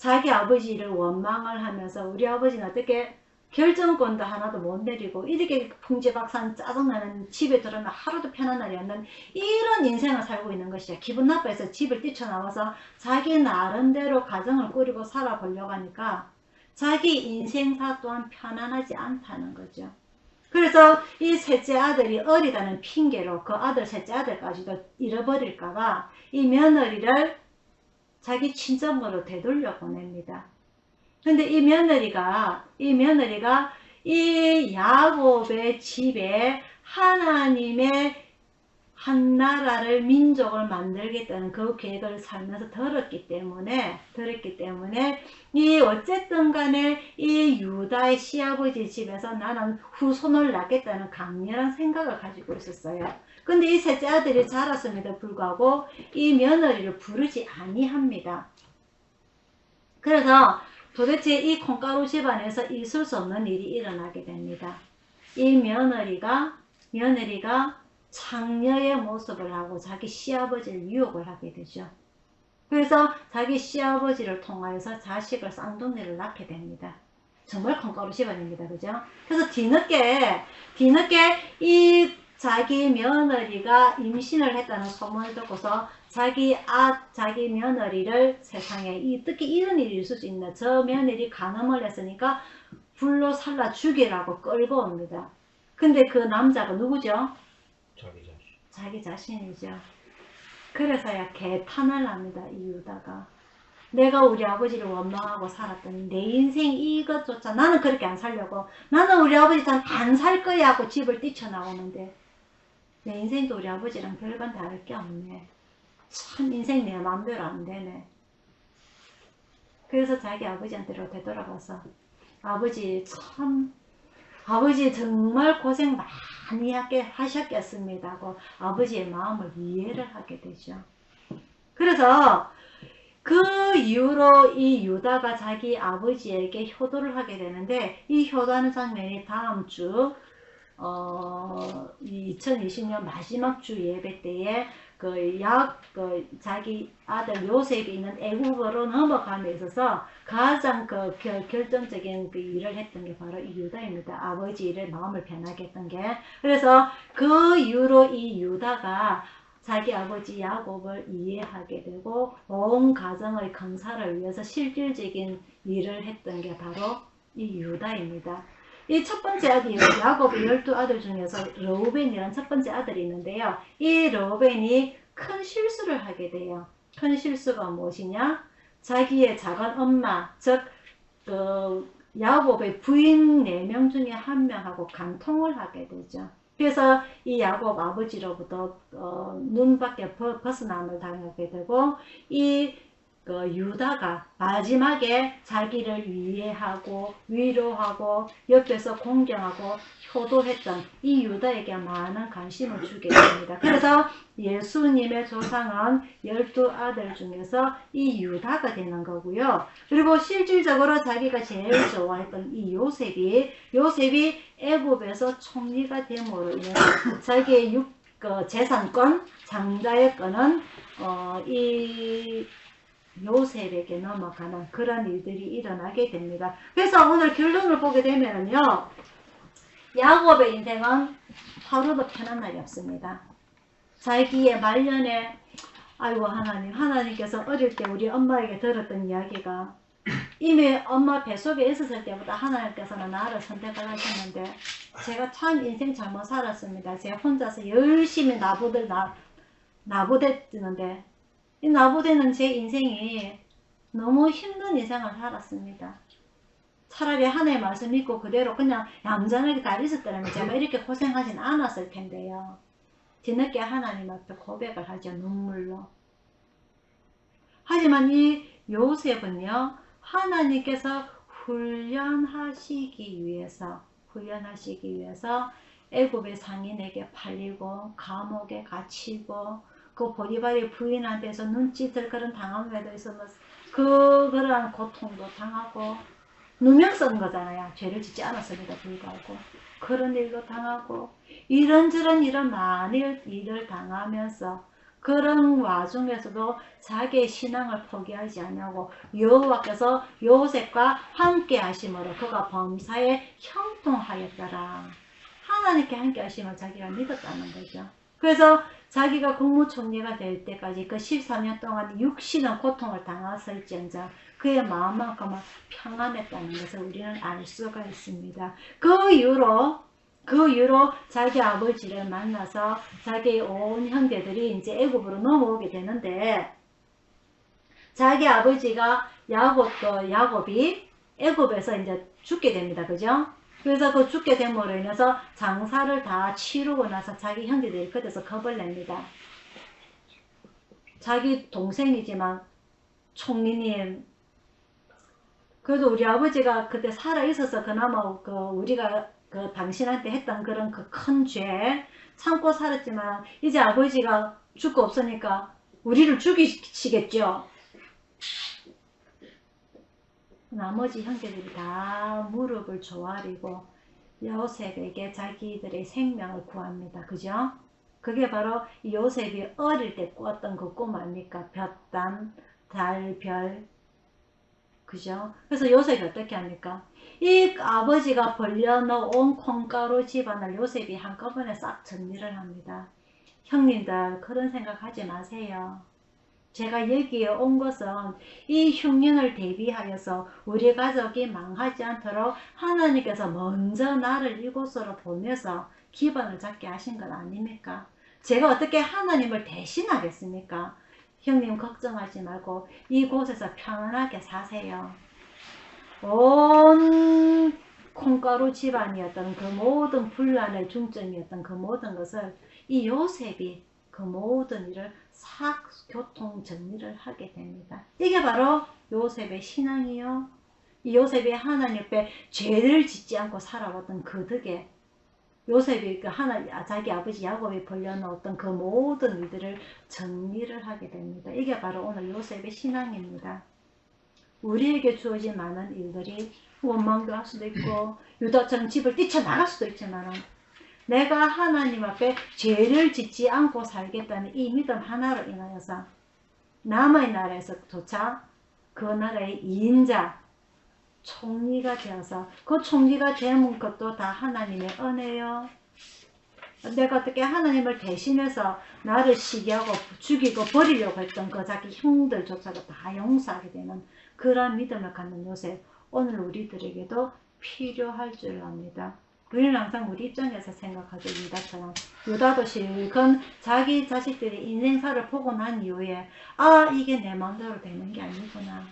자기 아버지를 원망을 하면서 우리 아버지는 어떻게 결정권도 하나도 못 내리고 이렇게 풍지박산 짜증나는 집에 들어오면 하루도 편한 날이 없는 이런 인생을 살고 있는 것이야. 기분 나빠해서 집을 뛰쳐나와서 자기 나름대로 가정을 꾸리고 살아보려고 하니까 자기 인생사 또한 편안하지 않다는 거죠. 그래서 이 셋째 아들이 어리다는 핑계로 그 아들 셋째 아들까지도 잃어버릴까봐 이 며느리를 자기 친정으로 되돌려 보냅니다. 근데 이 며느리가 이 야곱의 집에 하나님의 한 나라를 민족을 만들겠다는 그 계획을 살면서 들었기 때문에 이 어쨌든 간에 이 유다의 시아버지 집에서 나는 후손을 낳겠다는 강렬한 생각을 가지고 있었어요. 근데 이 셋째 아들이 자랐음에도 불구하고 이 며느리를 부르지 아니합니다. 그래서 도대체 이 콩가루 집안에서 있을 수 없는 일이 일어나게 됩니다. 이 며느리가 창녀의 모습을 하고 자기 시아버지를 유혹을 하게 되죠. 그래서 자기 시아버지를 통하여서 자식을 쌍둥이를 낳게 됩니다. 정말 콩가루 집안입니다. 그죠? 그래서 뒤늦게 이 자기 며느리가 임신을 했다는 소문을 듣고서 자기 며느리를 세상에 특히 이런 일이 있을 수 있나, 저 며느리 간음을 했으니까 불로 살라 죽이라고 끌고 옵니다. 근데 그 남자가 누구죠? 자기 자신이죠. 그래서야 개탄을 합니다. 이 유다가. 내가 우리 아버지를 원망하고 살았더니 내 인생 이것조차 나는 그렇게 안 살려고, 나는 우리 아버지처럼 안 살 거야 하고 집을 뛰쳐나오는데 내 인생도 우리 아버지랑 별반 다를 게 없네. 참 인생 내 마음대로 안 되네. 그래서 자기 아버지한테로 되돌아가서 아버지 정말 고생 많이 하셨겠습니다 하고 아버지의 마음을 이해를 하게 되죠. 그래서 그 이후로 이 유다가 자기 아버지에게 효도를 하게 되는데, 이 효도하는 장면이 다음 주 2020년 마지막 주 예배 때에 자기 아들 요셉이 있는 애굽으로 넘어감에 있어서 가장 결정적인 일을 했던 게 바로 이 유다입니다. 아버지의 마음을 변하게 했던 게. 그래서 그 이후로 이 유다가 자기 아버지 야곱을 이해하게 되고 온 가정의 건사를 위해서 실질적인 일을 했던 게 바로 이 유다입니다. 이 첫 번째 아들이 야곱의 12아들 중에서 르우벤이라는 첫 번째 아들이 있는데요. 이 르우벤이 큰 실수를 하게 돼요. 큰 실수가 무엇이냐? 자기의 작은 엄마, 즉 야곱의 부인 4명 중에 1명하고 간통을 하게 되죠. 그래서 이 야곱 아버지로부터 눈밖에 벗어남을 당하게 되고, 이 유다가 마지막에 자기를 이해하고 위로하고 옆에서 공경하고 효도했던 이 유다에게 많은 관심을 주게 됩니다. 그래서 예수님의 조상은 12아들 중에서 이 유다가 되는 거고요. 그리고 실질적으로 자기가 제일 좋아했던 이 요셉이 애굽에서 총리가 됨으로 인해서 자기의 재산권, 장자의권은 이 요셉에게 넘어가는 그런 일들이 일어나게 됩니다. 그래서 오늘 결론을 보게 되면요, 야곱의 인생은 하루도 편한 날이 없습니다. 자기의 말년에 아이고 하나님께서 어릴 때 우리 엄마에게 들었던 이야기가, 이미 엄마 뱃속에 있었을 때부터 하나님께서는 나를 선택을 하셨는데 제가 참 인생 잘못 살았습니다. 제가 혼자서 열심히 나부댔는데 이 나부대는 제 인생이 너무 힘든 인생을 살았습니다. 차라리 하나님의 말씀 믿고 그대로 그냥 얌전하게 다 있었더라면 제가 이렇게 고생하진 않았을 텐데요. 뒤늦게 하나님 앞에 고백을 하죠. 눈물로. 하지만 이 요셉은요, 하나님께서 훈련하시기 위해서 애굽의 상인에게 팔리고 감옥에 갇히고 그 보디발의 부인한테서 눈짓을 그런 당함에도 있어서 그런 고통도 당하고, 누명 쓴 거잖아요. 죄를 짓지 않았음에도 불구하고 그런 일도 당하고 이런저런 이런 많은 일을 당하면서 그런 와중에서도 자기의 신앙을 포기하지 않냐고 여호와께서 요셉과 함께 하심으로 그가 범사에 형통하였더라. 하나님께 함께 하심을 자기가 믿었다는 거죠. 그래서 자기가 국무총리가 될 때까지 그 14년 동안 육신의 고통을 당했을지언정 그의 마음만큼은 평안했다는 것을 우리는 알 수가 있습니다. 그 이후로 자기 아버지를 만나서 자기 온 형제들이 이제 애굽으로 넘어오게 되는데, 자기 아버지가 야곱이 애굽에서 이제 죽게 됩니다. 그죠? 그래서 그 죽게 됨으로 인해서 장사를 다 치르고 나서 자기 형제들이 그때서 겁을 냅니다. 자기 동생이지만 총리님, 그래도 우리 아버지가 그때 살아 있어서 그나마 우리가 당신한테 했던 그런 그 큰 죄 참고 살았지만 이제 아버지가 죽고 없으니까 우리를 죽이시겠죠. 나머지 형제들이 다 무릎을 조아리고 요셉에게 자기들의 생명을 구합니다. 그죠? 그게 바로 요셉이 어릴 때 꾸었던 그 꿈 아닙니까? 볕단, 달, 별. 그죠? 그래서 요셉이 어떻게 합니까? 이 아버지가 벌려놓은 콩가루 집안을 요셉이 한꺼번에 싹 정리를 합니다. 형님들 그런 생각하지 마세요. 제가 여기에 온 것은 이 흉년을 대비하여서 우리 가족이 망하지 않도록 하나님께서 먼저 나를 이곳으로 보내서 기반을 잡게 하신 것 아닙니까? 제가 어떻게 하나님을 대신하겠습니까? 형님 걱정하지 말고 이곳에서 평안하게 사세요. 온 콩가루 집안이었던 그 모든 분란의 중점이었던 그 모든 것을 이 요셉이 그 모든 일을 싹 교통 정리를 하게 됩니다. 이게 바로 요셉의 신앙이요. 이 요셉이 하나님 앞에 죄를 짓지 않고 살아왔던 그 덕에 요셉이 자기 아버지 야곱이 벌려놓았던 그 모든 일들을 정리를 하게 됩니다. 이게 바로 오늘 요셉의 신앙입니다. 우리에게 주어진 많은 일들이 원망도 할 수도 있고 유다처럼 집을 뛰쳐나갈 수도 있지만 내가 하나님 앞에 죄를 짓지 않고 살겠다는 이 믿음 하나로 인하여서 남의 나라에서조차 그 나라의 2인자 총리가 되어서 그 총리가 되는 것도 다 하나님의 은혜요. 내가 어떻게 하나님을 대신해서 나를 시기하고 죽이고 버리려고 했던 그 자기 형들조차도 다 용서하게 되는 그런 믿음을 갖는 요셉, 오늘 우리들에게도 필요할 줄 압니다. 우리는 항상 우리 입장에서 생각하죠. 유다도 실컷 자기 자식들의 인생사를 보고 난 이후에 이게 내 마음대로 되는 게 아니구나.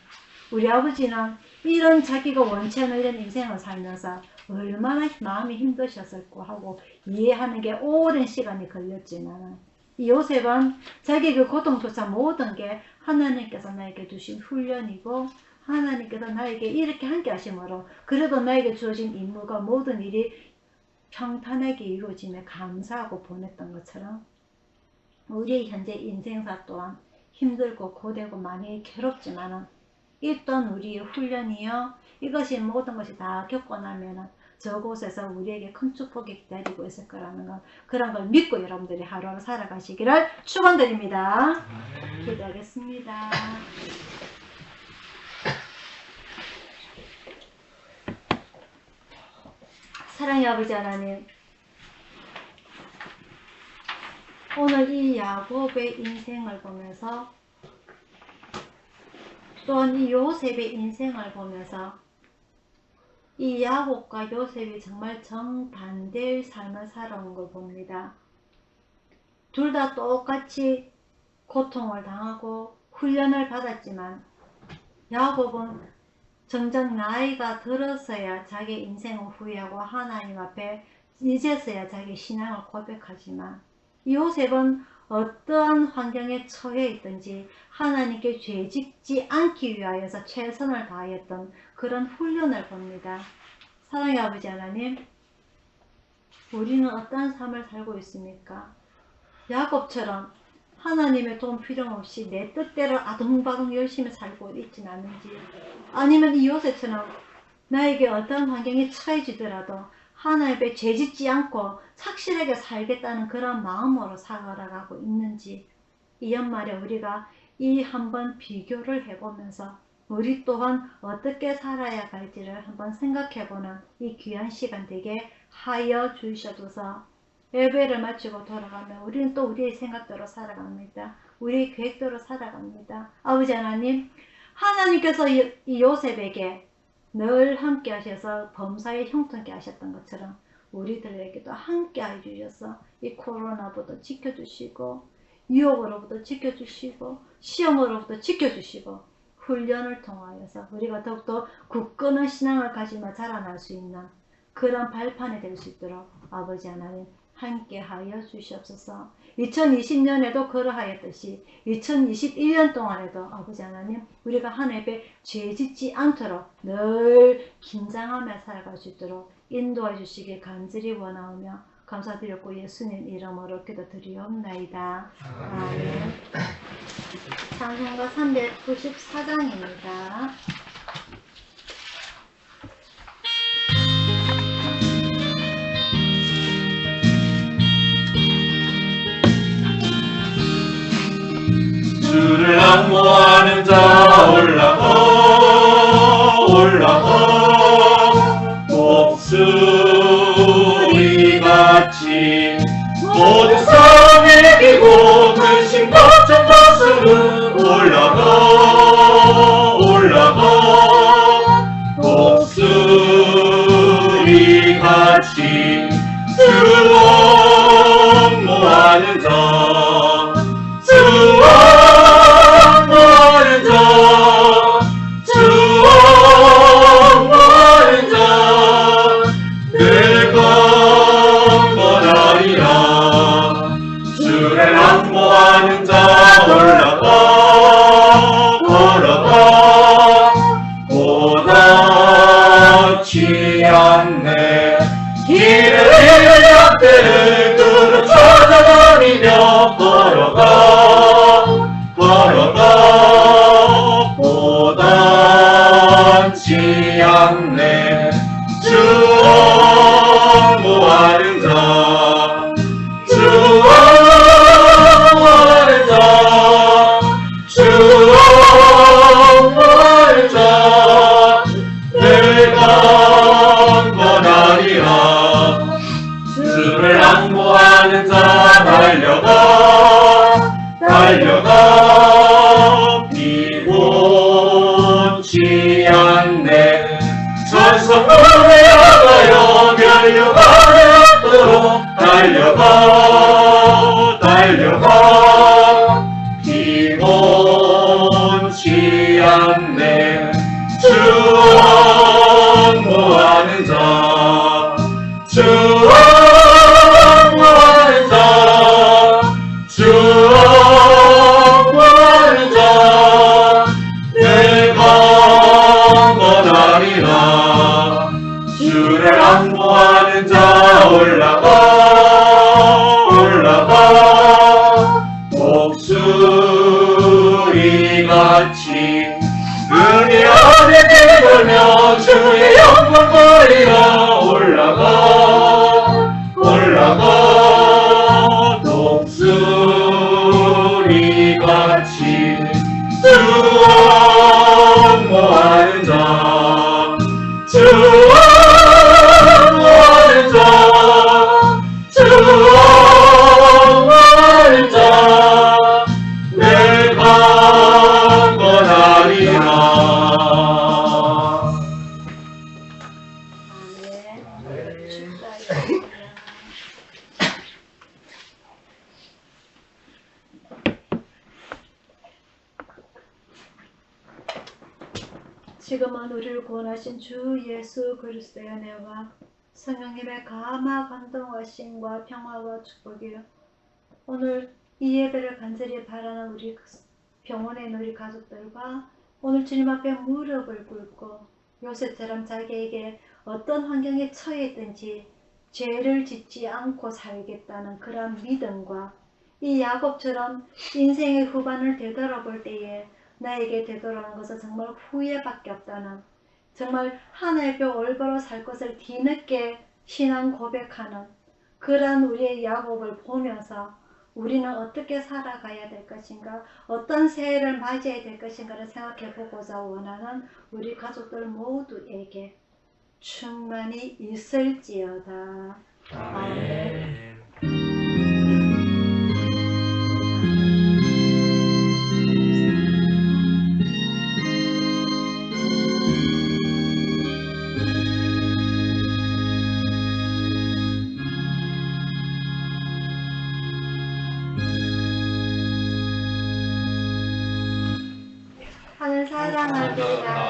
우리 아버지는 이런 자기가 원치 않는 이런 인생을 살면서 얼마나 마음이 힘드셨을까 하고 이해하는 게 오랜 시간이 걸렸지만 이 요셉은 자기 그 고통조차 모든 게 하나님께서 나에게 주신 훈련이고 하나님께서 나에게 이렇게 함께 하심으로 그래도 나에게 주어진 임무가 모든 일이 평탄하게 이루어짐에 감사하고 보냈던 것처럼 우리의 현재 인생사 또한 힘들고 고되고 많이 괴롭지만은 이 또한 우리의 훈련이요. 이것이 모든 것이 다 겪고 나면은 저곳에서 우리에게 큰 축복이 기다리고 있을 거라는 것, 그런 걸 믿고 여러분들이 하루하루 살아가시기를 축원드립니다. 기도하겠습니다. 사랑의 아버지 하나님, 오늘 이 야곱의 인생을 보면서 또한 이 요셉의 인생을 보면서 이 야곱과 요셉이 정말 정반대의 삶을 살아온 걸 봅니다. 둘 다 똑같이 고통을 당하고 훈련을 받았지만 야곱은 정작 나이가 들어서야 자기 인생을 후회하고 하나님 앞에 이제서야 자기 신앙을 고백하지만 요셉은 어떠한 환경에 처해 있든지 하나님께 죄짓지 않기 위하여서 최선을 다하였던 그런 훈련을 봅니다. 사랑의 아버지 하나님, 우리는 어떠한 삶을 살고 있습니까? 야곱처럼 하나님의 도움 필요 없이 내 뜻대로 아둥바둥 열심히 살고 있지는 않은지, 아니면 이 요셉처럼 나에게 어떠한 환경에 처해지더라도 하나님께 죄짓지 않고 착실하게 살겠다는 그런 마음으로 살아가고 있는지 이 연말에 우리가 이 한번 비교를 해보면서 우리 또한 어떻게 살아야 할지를 한번 생각해보는 이 귀한 시간 되게 하여 주시옵소서. 예배를 마치고 돌아가면 우리는 또 우리의 생각대로 살아갑니다. 우리의 계획대로 살아갑니다. 아버지 하나님, 하나님께서 이 요셉에게 늘 함께 하셔서 범사에 형통케 하셨던 것처럼 우리들에게도 함께 해주셔서 이 코로나부터 지켜주시고 유혹으로부터 지켜주시고 시험으로부터 지켜주시고 훈련을 통하여서 우리가 더욱더 굳건한 신앙을 가지며 자라날 수 있는 그런 발판이 될 수 있도록 아버지 하나님 함께 하여 주시옵소서. 2020년에도 그러하였듯이 2021년 동안에도 아버지 하나님 우리가 하나님께 죄 짓지 않도록 늘 긴장하며 살아갈 수 있도록 인도해 주시길 간절히 원하오며 감사드렸고 예수님 이름으로 기도드리옵나이다. 아멘. 찬송가 394장입니다. 주를 앙모하는 자 올라가 올라가 목소리같이 모든 삶 이기고 근심 걱정 벗으는 올라가 올라가 목소리같이 주 옹모하는 자 주 옹모하는 자 주 옹모하는 자 늘 건건하리라 주를 앙모하는 자 올라가 올라가 고단치 않네 길을 잃은 때를 그로 찾아다니며 걸어가 걸어가 고단치 않네 주 옹모하는 자 주 옹모하는 자 주 옹모하는 자 늘 건건하리라 주를 앙모하는 자 달려가 달려가 비곤치 않네 전성문에 나가여 멸류관에 없도록 달려가 달려가 비곤치 않네 주 옹모하는 자 주 옹모하는 자 주 옹모하는 자 늘 건건하리라 주를 앙모하는 자 올라가 올라가 목소리같이 은혜 안에 들으며 주의 영광 보리라 올라가 올라가 독수리같이 주 옹모하는 자 주 옹모하는 자 주 옹모하는 자 늘 건건하리라 아멘. 축하합니다. 지금은 우리를 구원하신 주 예수 그리스도의 은혜와 성령님의 감화 감동하심과 평화와 축복이요 오늘 이 예배를 간절히 바라는 우리 병원에 있는 우리 가족들과 오늘 주님 앞에 무릎을 꿇고 요셉처럼 자기에게 어떤 환경에 처해 있든지 죄를 짓지 않고 살겠다는 그런 믿음과 이 야곱처럼 인생의 후반을 되돌아볼 때에 나에게 되돌아오는 것은 정말 후회밖에 없다는 정말 하나님께 올바로 살 것을 뒤늦게 신앙 고백하는 그러한 우리의 야곱을 보면서 우리는 어떻게 살아가야 될 것인가, 어떤 새해를 맞이해야 될 것인가를 생각해 보고자 원하는 우리 가족들 모두에게 충만히 있을지어다. 아멘. 하늘 사랑합니다.